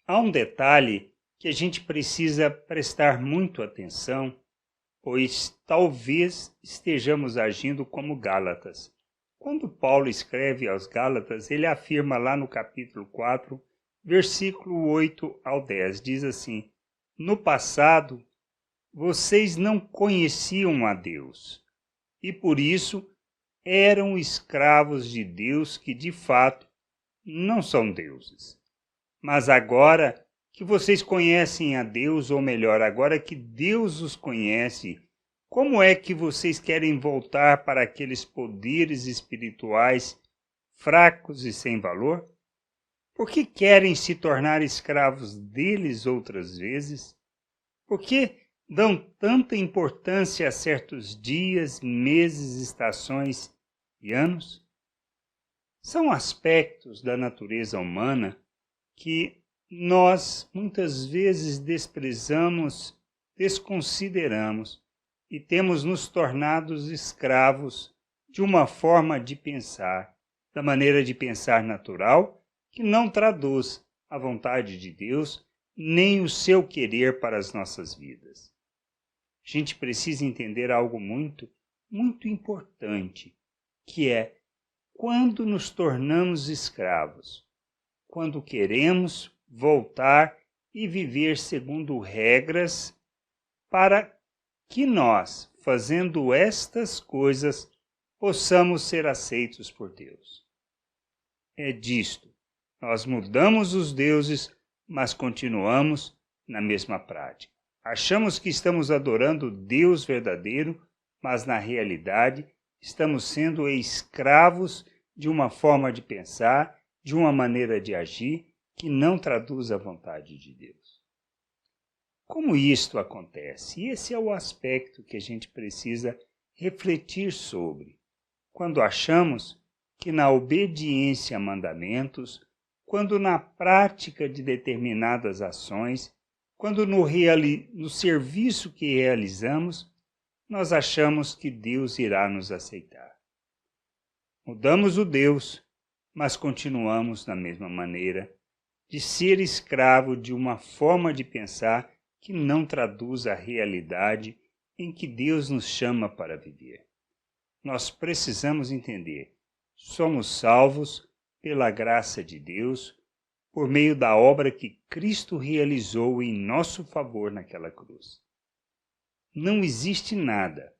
Há um detalhe que a gente precisa prestar muito atenção, pois talvez estejamos agindo como Gálatas. Quando Paulo escreve aos Gálatas, ele afirma lá no capítulo 4, versículo 8 ao 10, diz assim: no passado, vocês não conheciam a Deus, e por isso eram escravos de Deus que, de fato, não são deuses. Mas agora que vocês conhecem a Deus, ou melhor, agora que Deus os conhece, como é que vocês querem voltar para aqueles poderes espirituais fracos e sem valor? Por que querem se tornar escravos deles outras vezes? Por que dão tanta importância a certos dias, meses, estações e anos? São aspectos da natureza humana que nós muitas vezes desprezamos, desconsideramos e temos nos tornado escravos de uma forma de pensar, da maneira de pensar natural, que não traduz a vontade de Deus nem o seu querer para as nossas vidas. A gente precisa entender algo muito, muito importante, que é quando nos tornamos escravos, quando queremos voltar e viver segundo regras para que nós, fazendo estas coisas, possamos ser aceitos por Deus. É disto. Nós mudamos os deuses, mas continuamos na mesma prática. Achamos que estamos adorando o Deus verdadeiro, mas na realidade estamos sendo escravos de uma forma de pensar, de uma maneira de agir que não traduz a vontade de Deus. Como isto acontece? Esse é o aspecto que a gente precisa refletir sobre. Quando achamos que na obediência a mandamentos, quando na prática de determinadas ações, quando no serviço que realizamos, nós achamos que Deus irá nos aceitar. Mudamos o Deus, mas continuamos na mesma maneira de ser escravo de uma forma de pensar que não traduz a realidade em que Deus nos chama para viver. Nós precisamos entender, somos salvos pela graça de Deus, por meio da obra que Cristo realizou em nosso favor naquela cruz. Não existe nada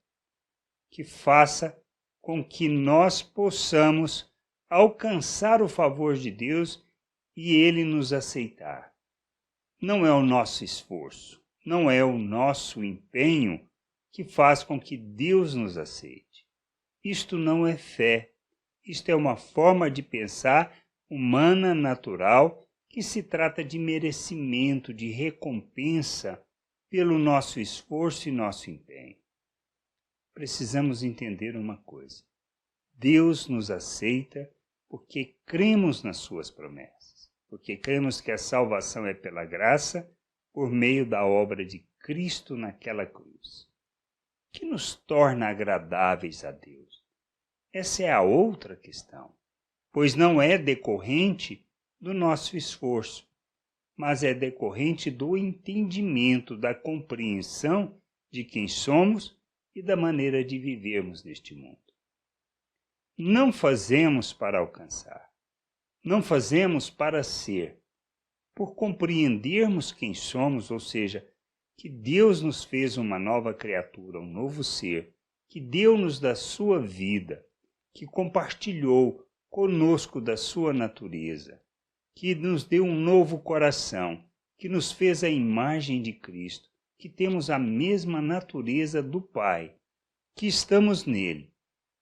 que faça com que nós possamos alcançar o favor de Deus e Ele nos aceitar. Não é o nosso esforço, não é o nosso empenho que faz com que Deus nos aceite. Isto não é fé, isto é uma forma de pensar humana, natural, que se trata de merecimento, de recompensa pelo nosso esforço e nosso empenho. Precisamos entender uma coisa: Deus nos aceita porque cremos nas suas promessas, porque cremos que a salvação é pela graça, por meio da obra de Cristo naquela cruz, que nos torna agradáveis a Deus. Essa é a outra questão, pois não é decorrente do nosso esforço, mas é decorrente do entendimento, da compreensão de quem somos e da maneira de vivermos neste mundo. Não fazemos para alcançar, não fazemos para ser, por compreendermos quem somos, ou seja, que Deus nos fez uma nova criatura, um novo ser, que deu-nos da sua vida, que compartilhou conosco da sua natureza, que nos deu um novo coração, que nos fez a imagem de Cristo, que temos a mesma natureza do Pai, que estamos nele,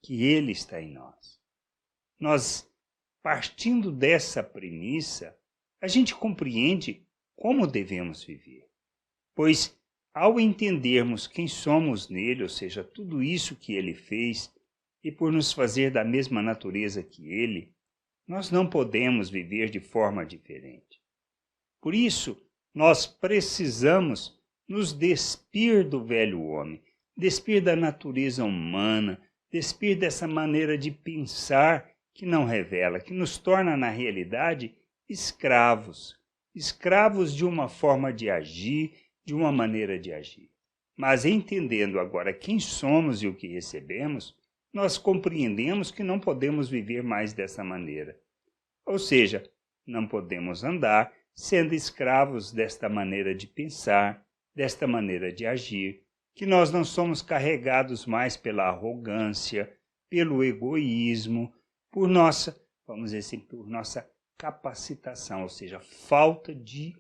que ele está em nós. Nós, partindo dessa premissa, a gente compreende como devemos viver, pois ao entendermos quem somos nele, ou seja, tudo isso que ele fez, e por nos fazer da mesma natureza que ele, nós não podemos viver de forma diferente. Por isso, nós precisamos nos despir do velho homem, despir da natureza humana, despir dessa maneira de pensar que não revela, que nos torna, na realidade, escravos escravos de uma forma de agir, de uma maneira de agir. Mas entendendo agora quem somos e o que recebemos, nós compreendemos que não podemos viver mais dessa maneira. Ou seja, não podemos andar sendo escravos desta maneira de pensar, desta maneira de agir, que nós não somos carregados mais pela arrogância, pelo egoísmo, por nossa, vamos dizer assim, por nossa capacitação, ou seja, falta de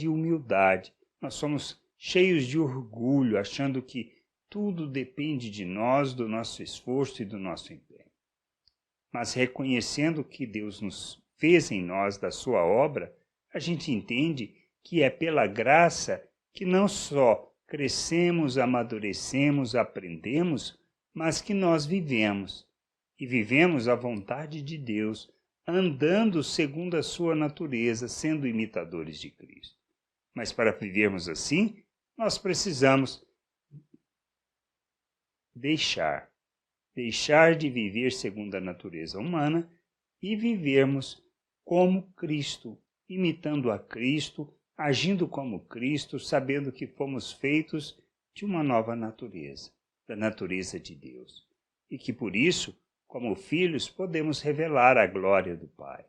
humildade. Nós somos cheios de orgulho, achando que tudo depende de nós, do nosso esforço e do nosso empenho. Mas reconhecendo que Deus nos fez em nós da sua obra, a gente entende que é pela graça que não só crescemos, amadurecemos, aprendemos, mas que nós vivemos. E vivemos a vontade de Deus, andando segundo a sua natureza, sendo imitadores de Cristo. Mas para vivermos assim, nós precisamos deixar de viver segundo a natureza humana e vivermos como Cristo, imitando a Cristo, agindo como Cristo, sabendo que fomos feitos de uma nova natureza, da natureza de Deus. E que por isso, como filhos, podemos revelar a glória do Pai.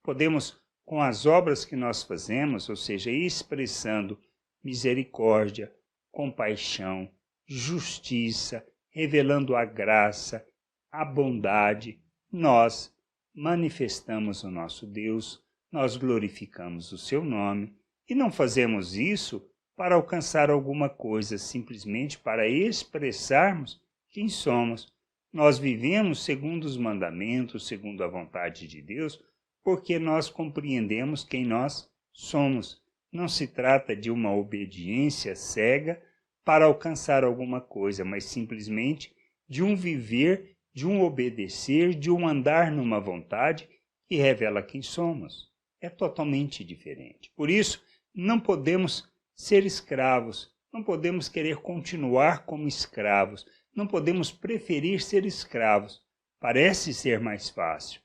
Podemos, com as obras que nós fazemos, ou seja, expressando misericórdia, compaixão, justiça, revelando a graça, a bondade, nós manifestamos o nosso Deus, nós glorificamos o seu nome e não fazemos isso para alcançar alguma coisa, simplesmente para expressarmos quem somos. Nós vivemos segundo os mandamentos, segundo a vontade de Deus, porque nós compreendemos quem nós somos. Não se trata de uma obediência cega para alcançar alguma coisa, mas simplesmente de um viver, de um obedecer, de um andar numa vontade que revela quem somos. É totalmente diferente. Por isso, não podemos ser escravos, não podemos querer continuar como escravos, não podemos preferir ser escravos. Parece ser mais fácil,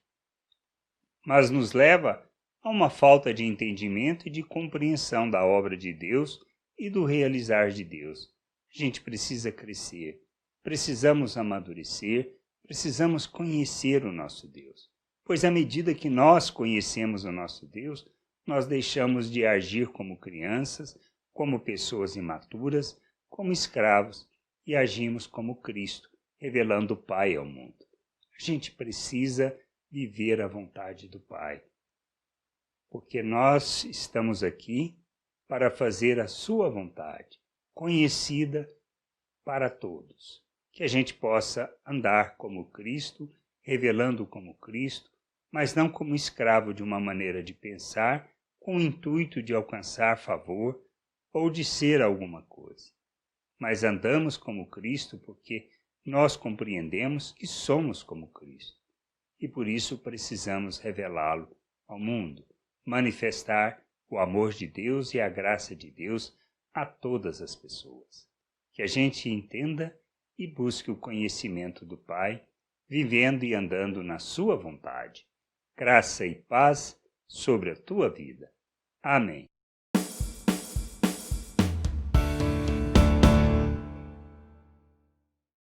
mas nos leva a uma falta de entendimento e de compreensão da obra de Deus e do realizar de Deus. A gente precisa crescer, precisamos amadurecer, precisamos conhecer o nosso Deus. Pois à medida que nós conhecemos o nosso Deus, nós deixamos de agir como crianças, como pessoas imaturas, como escravos, e agimos como Cristo, revelando o Pai ao mundo. A gente precisa viver a vontade do Pai, porque nós estamos aqui para fazer a sua vontade, conhecida para todos. Que a gente possa andar como Cristo, revelando como Cristo, mas não como escravo de uma maneira de pensar, com o intuito de alcançar favor ou de ser alguma coisa. Mas andamos como Cristo porque nós compreendemos que somos como Cristo. E por isso precisamos revelá-lo ao mundo, manifestar o amor de Deus e a graça de Deus a todas as pessoas. Que a gente entenda e busque o conhecimento do Pai, vivendo e andando na sua vontade. Graça e paz sobre a tua vida. Amém.